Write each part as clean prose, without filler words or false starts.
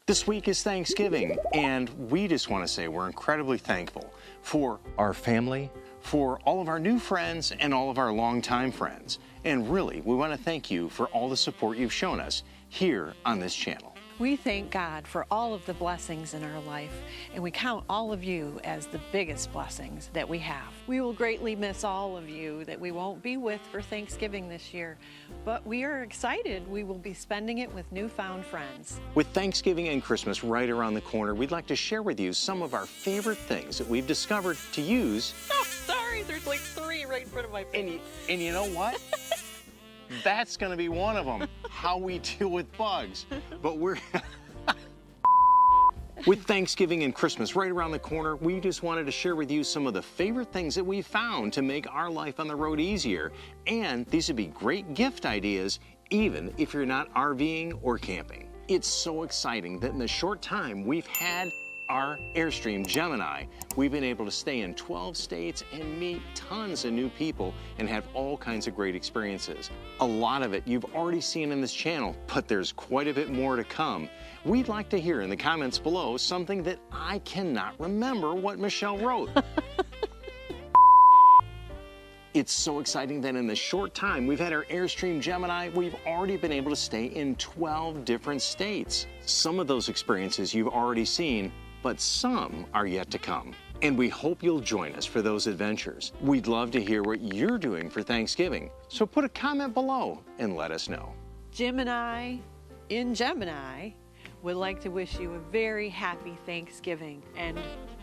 This week is Thanksgiving, and we just want to say we're incredibly thankful for our family, for all of our new friends, and all of our longtime friends. And really, we want to thank you for all the support you've shown us here on this channel. We thank God for all of the blessings in our life, and we count all of you as the biggest blessings that we have. We will greatly miss all of you that we won't be with for Thanksgiving this year, but we are excited we will be spending it with newfound friends. With Thanksgiving and Christmas right around the corner, we'd like to share with you some of our favorite things that we've discovered to use. Oh, sorry, there's like 3 right in front of my face. And you know what? That's going to be one of them, how we deal with bugs. But we're... With Thanksgiving and Christmas right around the corner, we just wanted to share with you some of the favorite things that we found to make our life on the road easier. And these would be great gift ideas, even if you're not RVing or camping. It's so exciting that in the short time we've had our Airstream Gemini, we've been able to stay in 12 states and meet tons of new people and have all kinds of great experiences. A lot of it you've already seen in this channel, but there's quite a bit more to come. We'd like to hear in the comments below something that I cannot remember what Michelle wrote. It's so exciting that in the short time we've had our Airstream Gemini, we've already been able to stay in 12 different states. Some of those experiences you've already seen, but some are yet to come. And we hope you'll join us for those adventures. We'd love to hear what you're doing for Thanksgiving, so put a comment below and let us know. Jim and I, in Gemini, would like to wish you a very happy Thanksgiving, and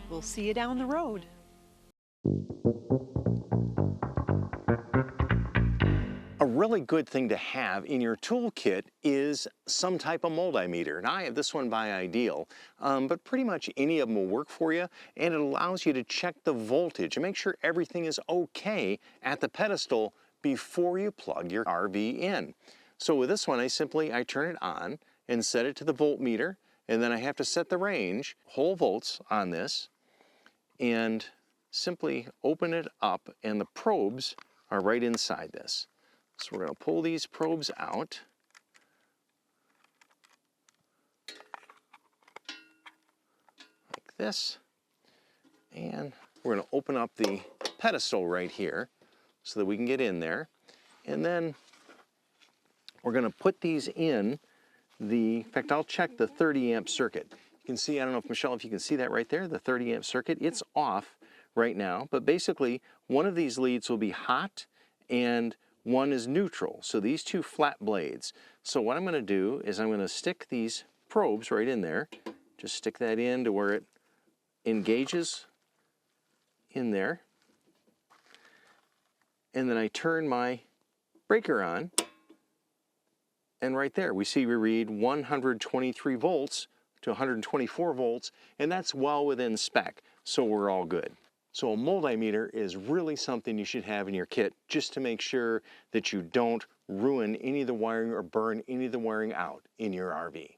we'll see you down the road. A really good thing to have in your toolkit is some type of multimeter. Now I have this one by Ideal, but pretty much any of them will work for you, and it allows you to check the voltage and make sure everything is okay at the pedestal before you plug your RV in. So with this one, I turn it on and set it to the voltmeter, and then I have to set the range, whole volts on this, and simply open it up, and the probes are right inside this. So we're going to pull these probes out. Like this. And we're going to open up the pedestal right here so that we can get in there. And then we're going to put these in fact, I'll check the 30 amp circuit. You can see, I don't know if Michelle, if you can see that right there, the 30 amp circuit. It's off right now, but basically one of these leads will be hot and one is neutral, so these two flat blades. So what I'm going to do is I'm going to stick these probes right in there. Just stick that in to where it engages in there. And then I turn my breaker on. And right there, we read 123 volts to 124 volts, and that's well within spec, so we're all good. So a multimeter is really something you should have in your kit just to make sure that you don't ruin any of the wiring or burn any of the wiring out in your RV.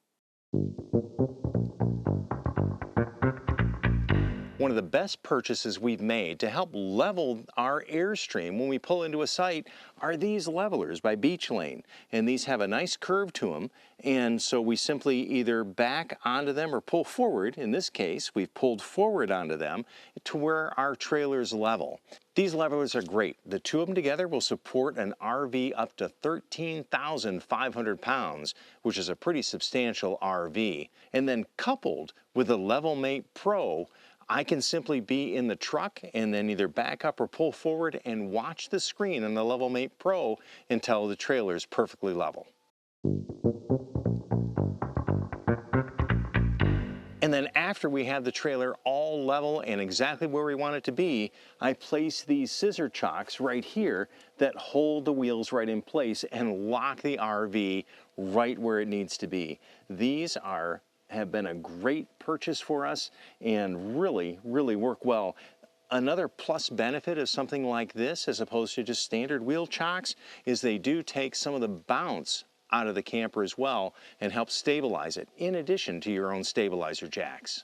One of the best purchases we've made to help level our Airstream when we pull into a site are these levelers by Beech. And these have a nice curve to them, and so we simply either back onto them or pull forward. In this case, we've pulled forward onto them to where our trailer's level. These levelers are great. The two of them together will support an RV up to 13,500 pounds, which is a pretty substantial RV. And then coupled with the LevelMate Pro, I can simply be in the truck and then either back up or pull forward and watch the screen on the LevelMate Pro until the trailer is perfectly level. And then after we have the trailer all level and exactly where we want it to be, I place these scissor chocks right here that hold the wheels right in place and lock the RV right where it needs to be. These have been a great purchase for us and really work well. Another plus benefit of something like this, as opposed to just standard wheel chocks, is they do take some of the bounce out of the camper as well and help stabilize it, in addition to your own stabilizer jacks.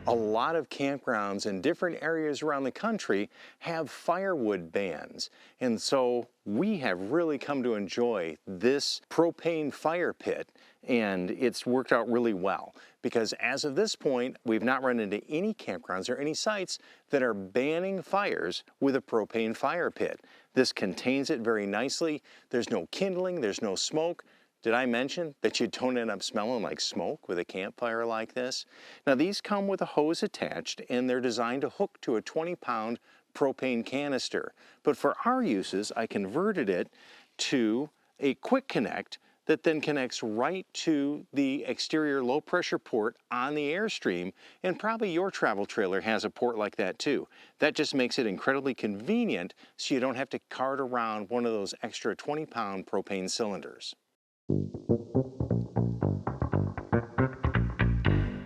A lot of campgrounds in different areas around the country have firewood bans. And so we have really come to enjoy this propane fire pit, and it's worked out really well because as of this point, we've not run into any campgrounds or any sites that are banning fires with a propane fire pit. This contains it very nicely. There's no kindling, there's no smoke. Did I mention that you don't end up smelling like smoke with a campfire like this? Now these come with a hose attached and they're designed to hook to a 20-pound propane canister. But for our uses, I converted it to a quick connect that then connects right to the exterior low pressure port on the Airstream, and probably your travel trailer has a port like that too. That just makes it incredibly convenient so you don't have to cart around one of those extra 20-pound propane cylinders.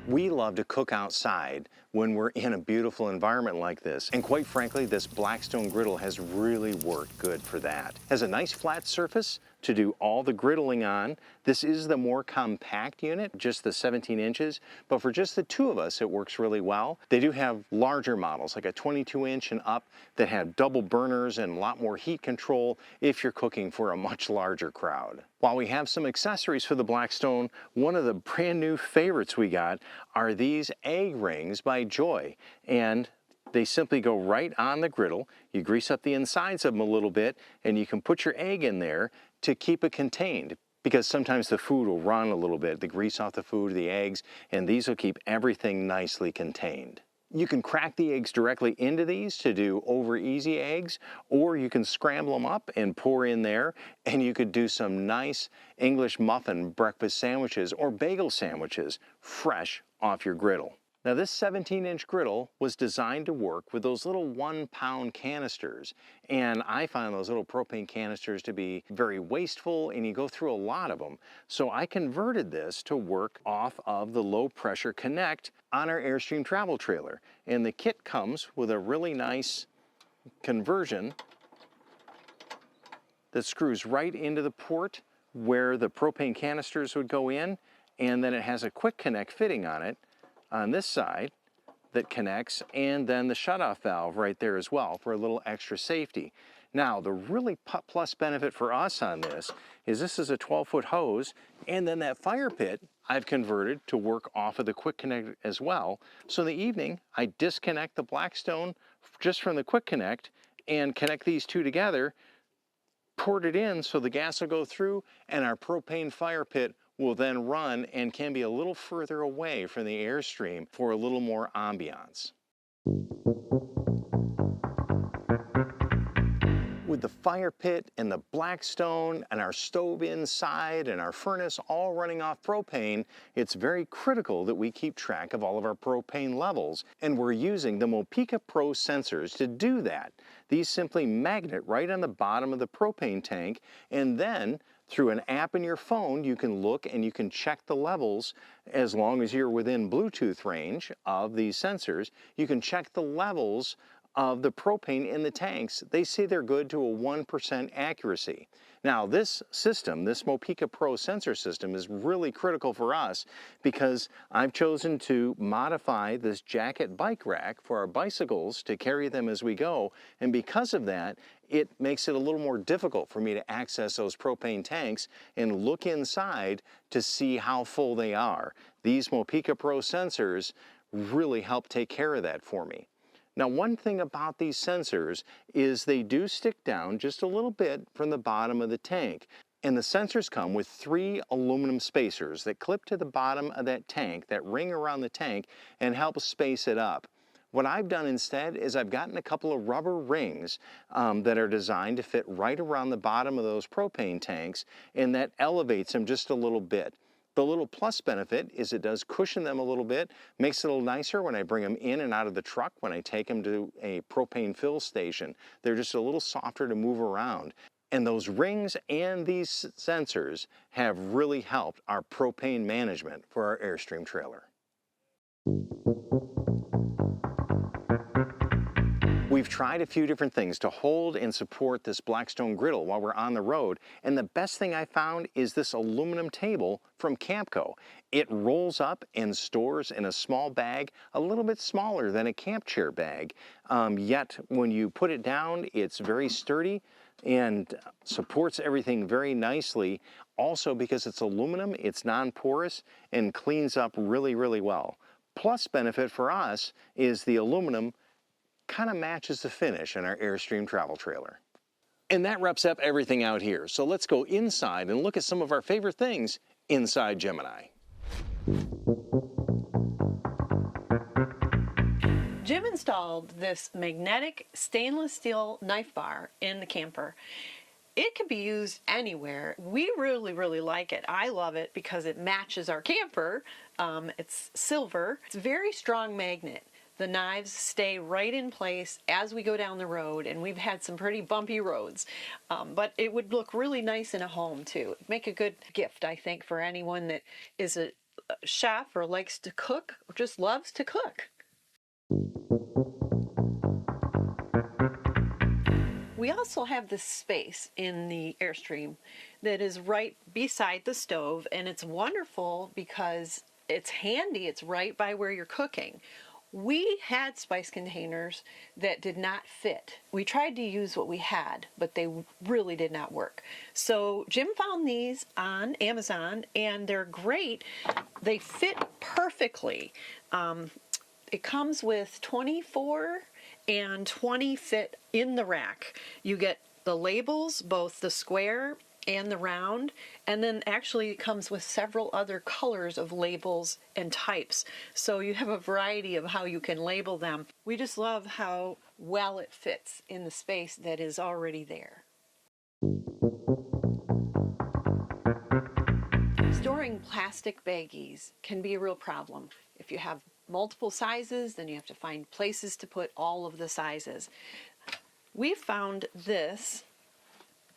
We love to cook outside when we're in a beautiful environment like this, and quite frankly, this Blackstone Griddle has really worked good for that. It has a nice flat surface to do all the griddling on. This is the more compact unit, just the 17 inches, but for just the two of us, it works really well. They do have larger models, like a 22-inch and up, that have double burners and a lot more heat control if you're cooking for a much larger crowd. While we have some accessories for the Blackstone, one of the brand new favorites we got are these egg rings by Joy, and they simply go right on the griddle. You grease up the insides of them a little bit, and you can put your egg in there to keep it contained, because sometimes the food will run a little bit, the grease off the food, the eggs, and these will keep everything nicely contained. You can crack the eggs directly into these to do over easy eggs, or you can scramble them up and pour in there, and you could do some nice English muffin breakfast sandwiches or bagel sandwiches fresh off your griddle. Now this 17-inch griddle was designed to work with those little 1-pound canisters, and I find those little propane canisters to be very wasteful, and you go through a lot of them. So I converted this to work off of the low pressure connect on our Airstream travel trailer, and the kit comes with a really nice conversion that screws right into the port where the propane canisters would go in, and then it has a quick connect fitting on it on this side that connects, and then the shutoff valve right there as well for a little extra safety. Now the really plus benefit for us on this is a 12-foot hose, and then that fire pit I've converted to work off of the quick connect as well. So in the evening I disconnect the Blackstone just from the quick connect and connect these two together, port it in so the gas will go through, and our propane fire pit will then run and can be a little further away from the Airstream for a little more ambiance. With the fire pit and the Blackstone and our stove inside and our furnace all running off propane, it's very critical that we keep track of all of our propane levels, and we're using the Mopeka Pro sensors to do that. These simply magnet right on the bottom of the propane tank, and then through an app in your phone, you can look and you can check the levels as long as you're within Bluetooth range of these sensors. You can check the levels of the propane in the tanks. They say they're good to a 1% accuracy. Now this system, this Mopeka Pro sensor system, is really critical for us because I've chosen to modify this jacket bike rack for our bicycles to carry them as we go, and because of that, it makes it a little more difficult for me to access those propane tanks and look inside to see how full they are. These Mopeka Pro sensors really help take care of that for me. Now, one thing about these sensors is they do stick down just a little bit from the bottom of the tank. And the sensors come with 3 aluminum spacers that clip to the bottom of that tank, that ring around the tank, and help space it up. What I've done instead is I've gotten a couple of rubber rings that are designed to fit right around the bottom of those propane tanks, and that elevates them just a little bit. The little plus benefit is it does cushion them a little bit, makes it a little nicer when I bring them in and out of the truck when I take them to a propane fill station. They're just a little softer to move around. And those rings and these sensors have really helped our propane management for our Airstream trailer. We've tried a few different things to hold and support this Blackstone Griddle while we're on the road, and the best thing I found is this aluminum table from Camco. It rolls up and stores in a small bag, a little bit smaller than a camp chair bag, yet when you put it down, it's very sturdy and supports everything very nicely. Also, because it's aluminum, it's non-porous and cleans up really, really well. Plus benefit for us is the aluminum kind of matches the finish in our Airstream travel trailer. And that wraps up everything out here. So let's go inside and look at some of our favorite things inside Gemini. Jim installed this magnetic stainless steel knife bar in the camper. It can be used anywhere. We really, really like it. I love it because it matches our camper. It's silver. It's a very strong magnet. The knives stay right in place as we go down the road, and we've had some pretty bumpy roads. But it would look really nice in a home too. Make a good gift, I think, for anyone that is a chef or likes to cook or just loves to cook. We also have this space in the Airstream that is right beside the stove, and it's wonderful because it's handy. It's right by where you're cooking. We had spice containers that did not fit. We tried to use what we had, but they really did not work. So Jim found these on Amazon, and they're great. They fit perfectly. It comes with 24 and 20 fit in the rack. You get the labels, both the square and the round, and then actually it comes with several other colors of labels and types. So you have a variety of how you can label them. We just love how well it fits in the space that is already there. Storing plastic baggies can be a real problem. If you have multiple sizes, then you have to find places to put all of the sizes. We found this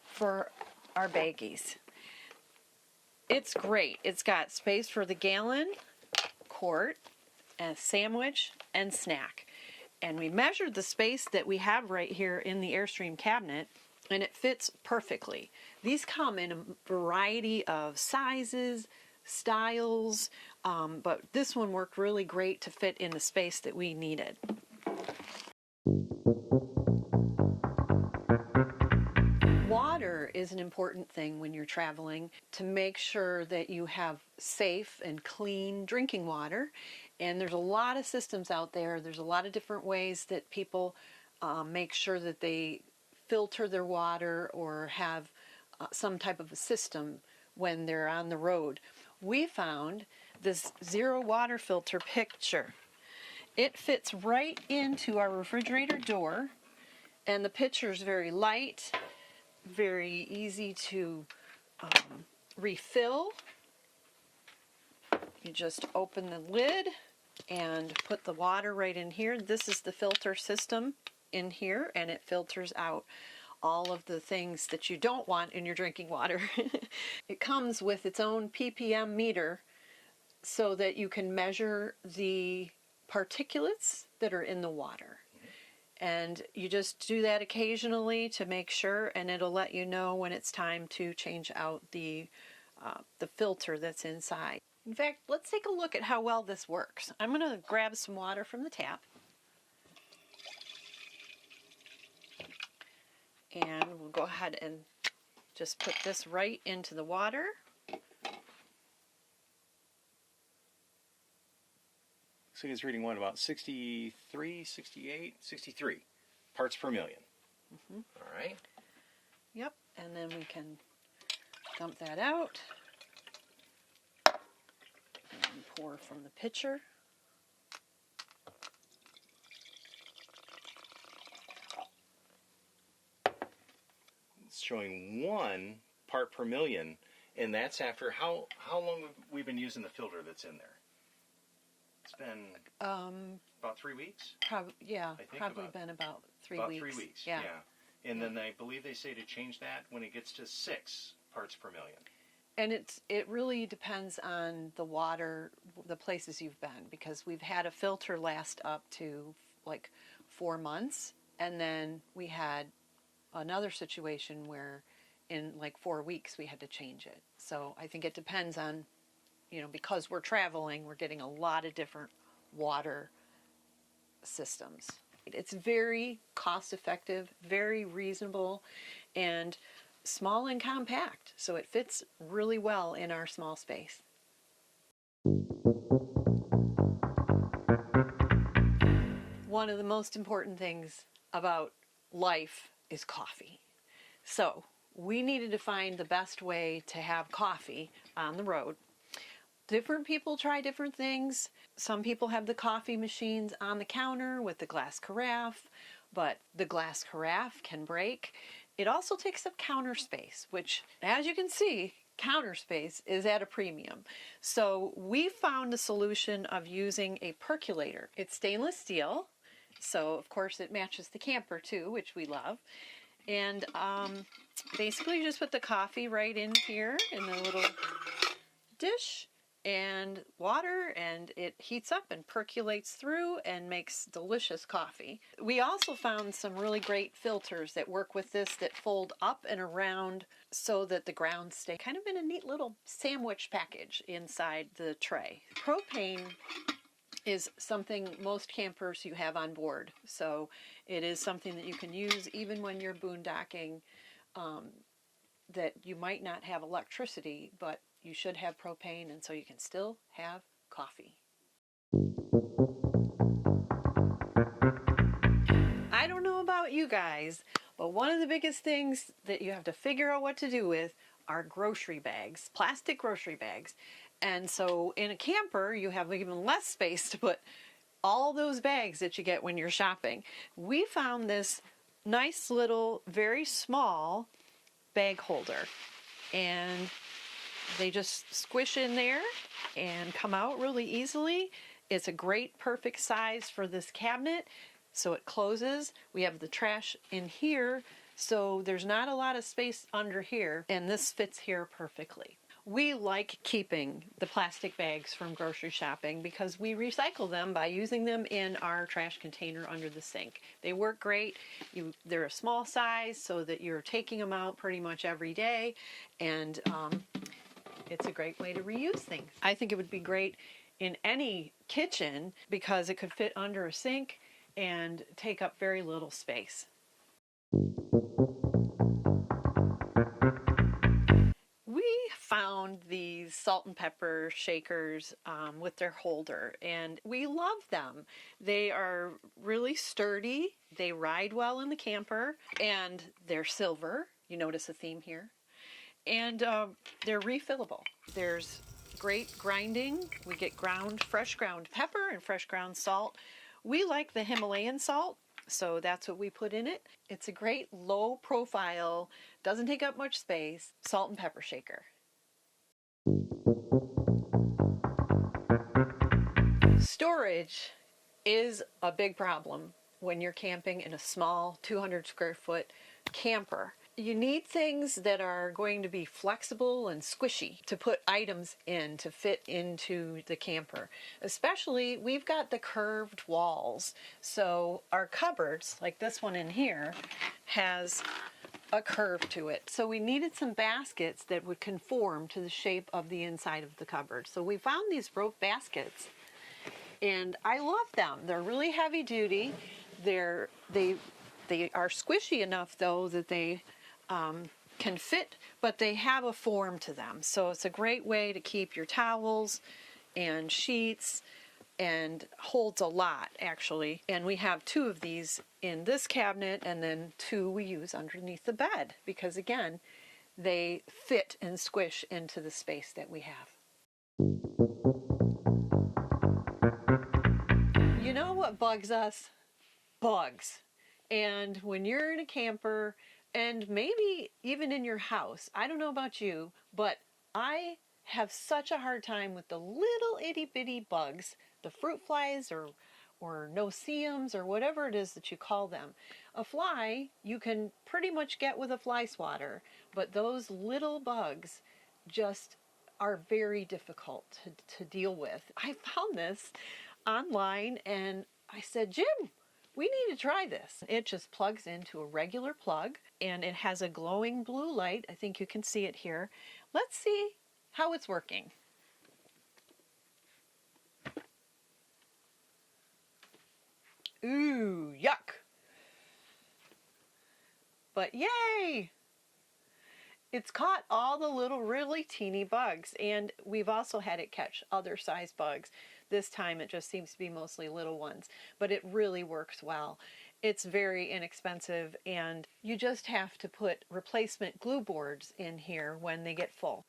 for our baggies. It's great. It's got space for the gallon, quart, and sandwich, and snack. And we measured the space that we have right here in the Airstream cabinet, and it fits perfectly. These come in a variety of sizes, styles, but this one worked really great to fit in the space that we needed. Water is an important thing when you're traveling, to make sure that you have safe and clean drinking water. And there's a lot of systems out there. There's a lot of different ways that people make sure that they filter their water or have some type of a system when they're on the road. We found this zero water filter pitcher. It fits right into our refrigerator door, and the pitcher is very light, very easy to refill. You just open the lid and put the water right in here. This is the filter system in here, and it filters out all of the things that you don't want in your drinking water. It comes with its own ppm meter so that you can measure the particulates that are in the water. And you just do that occasionally to make sure, and it'll let you know when it's time to change out the filter that's inside. In fact, let's take a look at how well this works. I'm going to grab some water from the tap. And we'll go ahead and just put this right into the water. Looks like it's reading what, about 63, 68, 63 parts per million. Mm-hmm. All right. Yep, and then we can dump that out and pour from the pitcher. It's showing 1 part per million, and that's after how long have we been using the filter that's in there? It's been about 3 weeks? Probably about, been about 3 about weeks. 3 weeks, yeah. And then I believe they say to change that when it gets to 6 parts per million. And it really depends on the water, the places you've been, because we've had a filter last up to like 4 months, And then we had another situation where in like 4 weeks we had to change it. So I think it depends on, because we're traveling, we're getting a lot of different water systems. It's very cost effective, very reasonable, and small and compact. So it fits really well in our small space. One of the most important things about life is coffee. So we needed to find the best way to have coffee on the road. Different people try different things. Some people have the coffee machines on the counter with the glass carafe, but the glass carafe can break. It also takes up counter space, which, as you can see, counter space is at a premium. So we found a solution of using a percolator. It's stainless steel, so of course it matches the camper too, which we love. And basically you just put the coffee right in here in the little dish and water, and it heats up and percolates through and makes delicious coffee. We also found some really great filters that work with this that fold up and around so that the grounds stay kind of in a neat little sandwich package inside the tray. Propane is something most campers you have on board, so it is something that you can use even when you're boondocking, that you might not have electricity, but you should have propane, and so you can still have coffee. I don't know about you guys, but one of the biggest things that you have to figure out what to do with are grocery bags, plastic grocery bags. And so in a camper, you have even less space to put all those bags that you get when you're shopping. We found this nice little, very small bag holder, and they just squish in there and come out really easily. It's a great, perfect size for this cabinet. So it closes. We have the trash in here, so there's not a lot of space under here, and this fits here perfectly. We like keeping the plastic bags from grocery shopping because we recycle them by using them in our trash container under the sink. They work great. They're a small size so that you're taking them out pretty much every day, and it's a great way to reuse things. I think it would be great in any kitchen because it could fit under a sink and take up very little space. We found these salt and pepper shakers with their holder, and we love them. They are really sturdy, they ride well in the camper, and they're silver. You notice a theme here. And they're refillable. There's great grinding. We get fresh ground pepper and fresh ground salt. We like the Himalayan salt, so that's what we put in it. It's a great low profile, doesn't take up much space, salt and pepper shaker. Storage is a big problem when you're camping in a small 200 square foot camper. You need things that are going to be flexible and squishy to put items in to fit into the camper. Especially, we've got the curved walls. So our cupboards, like this one in here, has a curve to it. So we needed some baskets that would conform to the shape of the inside of the cupboard. So we found these rope baskets, and I love them. They're really heavy duty. They are squishy enough though that they can fit, but they have a form to them. So it's a great way to keep your towels and sheets, and holds a lot actually. And we have 2 of these in this cabinet, and then 2 we use underneath the bed because again, they fit and squish into the space that we have. You know what bugs us? Bugs. And when you're in a camper, and maybe even in your house, I don't know about you, but I have such a hard time with the little itty bitty bugs, the fruit flies or no-see-ums or whatever it is that you call them. A fly you can pretty much get with a fly swatter, but those little bugs just are very difficult to deal with. I found this online and I said, Jim, We need to try this. It just plugs into a regular plug and it has a glowing blue light. I think you can see it here. Let's see how it's working. Ooh, yuck. But yay! It's caught all the little really teeny bugs, and we've also had it catch other size bugs. This time it just seems to be mostly little ones, but it really works well. It's very inexpensive, and you just have to put replacement glue boards in here when they get full.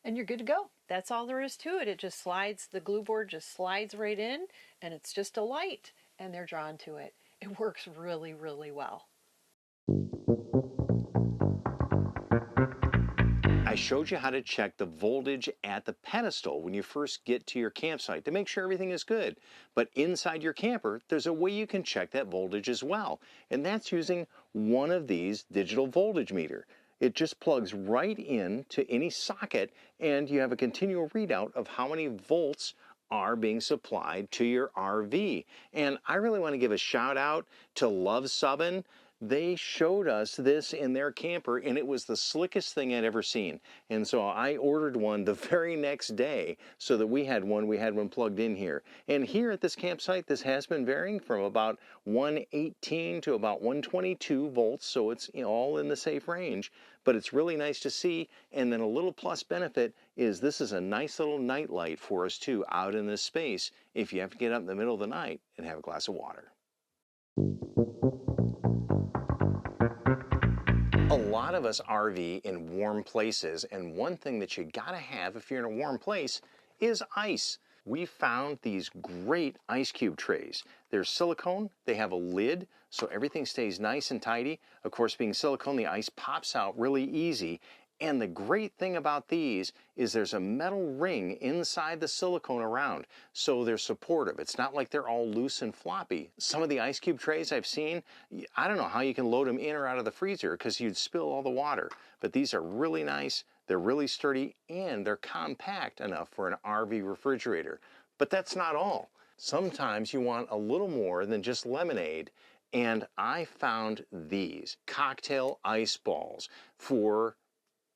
And you're good to go. That's all there is to it. It just slides, the glue board just slides right in, and it's just a light, and they're drawn to it. It works really, really well. I showed you how to check the voltage at the pedestal when you first get to your campsite to make sure everything is good. But inside your camper, there's a way you can check that voltage as well, and that's using one of these digital voltage meter. It just plugs right in to any socket, and you have a continual readout of how many volts are being supplied to your RV. And I really want to give a shout out to Love Subbin. They showed us this in their camper, and it was the slickest thing I'd ever seen. And so I ordered one the very next day so that we had one plugged in here. And here at this campsite, this has been varying from about 118 to about 122 volts, so it's all in the safe range. But it's really nice to see. And then a little plus benefit is this is a nice little night light for us too out in this space if you have to get up in the middle of the night and have a glass of water. A lot of us RV in warm places, and one thing that you gotta have if you're in a warm place is ice. We found these great ice cube trays. They're silicone, they have a lid, so everything stays nice and tidy. Of course, being silicone, the ice pops out really easy. And the great thing about these is there's a metal ring inside the silicone around, so they're supportive. It's not like they're all loose and floppy. Some of the ice cube trays I've seen, I don't know how you can load them in or out of the freezer because you'd spill all the water. But these are really nice, they're really sturdy, and they're compact enough for an RV refrigerator. But that's not all. Sometimes you want a little more than just lemonade, and I found these cocktail ice balls for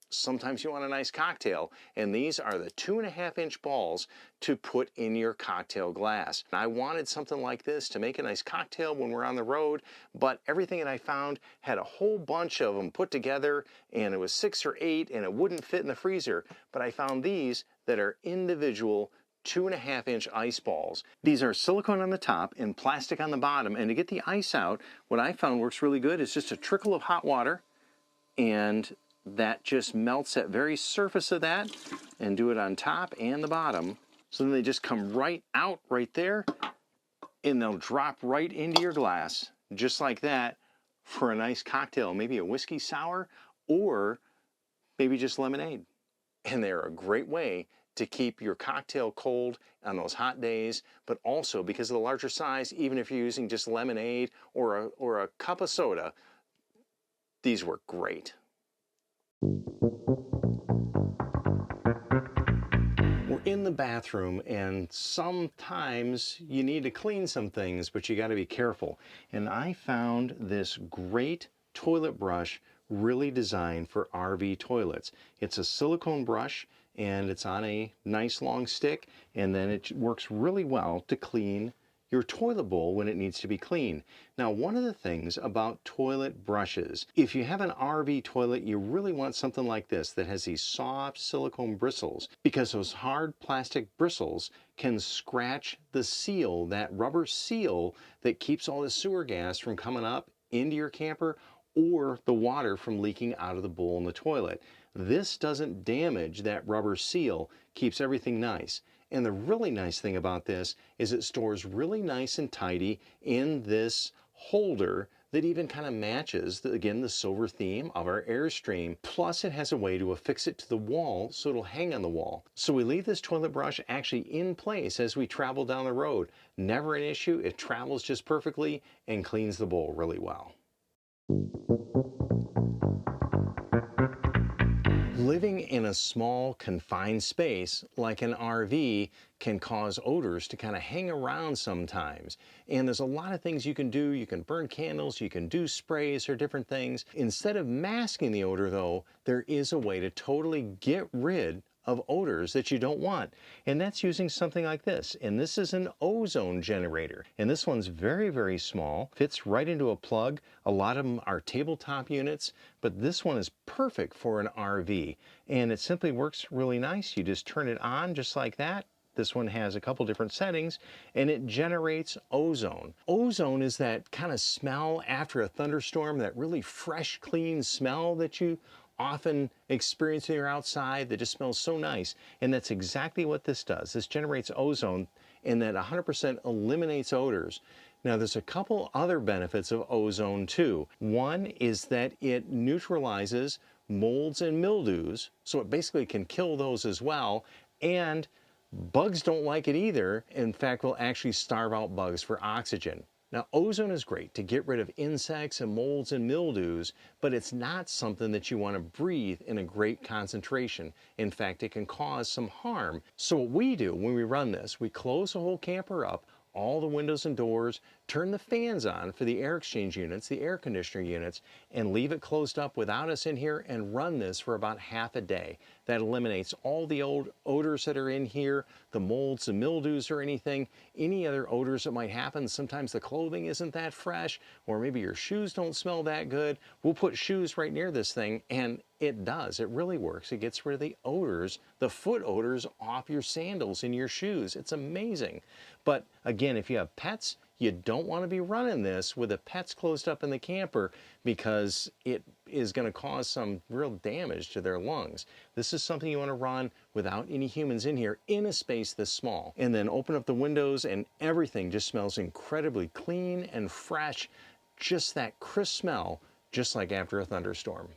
sometimes you want a nice cocktail, and these are the 2.5-inch balls to put in your cocktail glass. I wanted something like this to make a nice cocktail when we're on the road, but everything that I found had a whole bunch of them put together, and it was 6 or 8, and it wouldn't fit in the freezer. But I found these that are individual 2.5-inch ice balls. These are silicone on the top and plastic on the bottom, and to get the ice out, what I found works really good is just a trickle of hot water, and that just melts that very surface of that, and do it on top and the bottom. So then they just come right out right there, and they'll drop right into your glass, just like that, for a nice cocktail, maybe a whiskey sour, or maybe just lemonade. And they're a great way to keep your cocktail cold on those hot days, but also because of the larger size, even if you're using just lemonade or a cup of soda, these work great. We're in the bathroom, and sometimes you need to clean some things, but you got to be careful. And I found this great toilet brush really designed for RV toilets. It's a silicone brush, and it's on a nice long stick, and then it works really well to clean your toilet bowl when it needs to be cleaned. Now, one of the things about toilet brushes, if you have an RV toilet, you really want something like this that has these soft silicone bristles, because those hard plastic bristles can scratch the seal, that rubber seal that keeps all the sewer gas from coming up into your camper or the water from leaking out of the bowl in the toilet. This doesn't damage that rubber seal, keeps everything nice. And the really nice thing about this is it stores really nice and tidy in this holder that even kind of matches, again, the silver theme of our Airstream. Plus, it has a way to affix it to the wall so it'll hang on the wall. So we leave this toilet brush actually in place as we travel down the road. Never an issue. It travels just perfectly and cleans the bowl really well. Living in a small confined space like an RV can cause odors to kind of hang around sometimes. And there's a lot of things you can do. You can burn candles, you can do sprays or different things. Instead of masking the odor though, there is a way to totally get rid of odors that you don't want. And that's using something like this. And this is an ozone generator. And this one's very, very small, fits right into a plug. A lot of them are tabletop units, but this one is perfect for an RV. And it simply works really nice. You just turn it on just like that. This one has a couple different settings and it generates ozone. Ozone is that kind of smell after a thunderstorm, that really fresh, clean smell that you often experience when you're outside that just smells so nice. And that's exactly what this does. This generates ozone and that 100% eliminates odors. Now there's a couple other benefits of ozone too. One is that it neutralizes molds and mildews, so it basically can kill those as well. And bugs don't like it either. In fact, will actually starve out bugs for oxygen. Now, ozone is great to get rid of insects and molds and mildews, but it's not something that you want to breathe in a great concentration. In fact, it can cause some harm. So what we do when we run this, we close the whole camper up, all the windows and doors, turn the fans on for the air exchange units, the air conditioner units, and leave it closed up without us in here and run this for about half a day. That eliminates all the old odors that are in here, the molds, the mildews or anything, any other odors that might happen. Sometimes the clothing isn't that fresh, or maybe your shoes don't smell that good. We'll put shoes right near this thing and it does. It really works. It gets rid of the odors, the foot odors off your sandals and your shoes. It's amazing. But again, if you have pets, you don't want to be running this with the pets closed up in the camper because it is going to cause some real damage to their lungs. This is something you want to run without any humans in here in a space this small. And then open up the windows and everything just smells incredibly clean and fresh. Just that crisp smell, just like after a thunderstorm.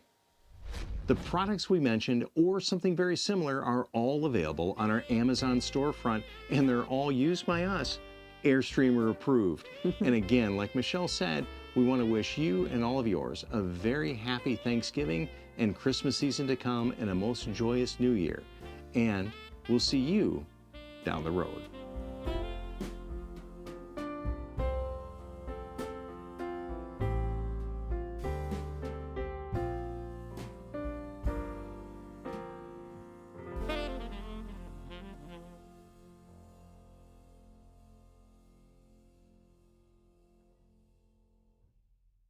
The products we mentioned or something very similar are all available on our Amazon storefront, and they're all used by us, Airstreamer approved. And again, like Michelle said, we want to wish you and all of yours a very happy Thanksgiving and Christmas season to come and a most joyous New Year. And we'll see you down the road.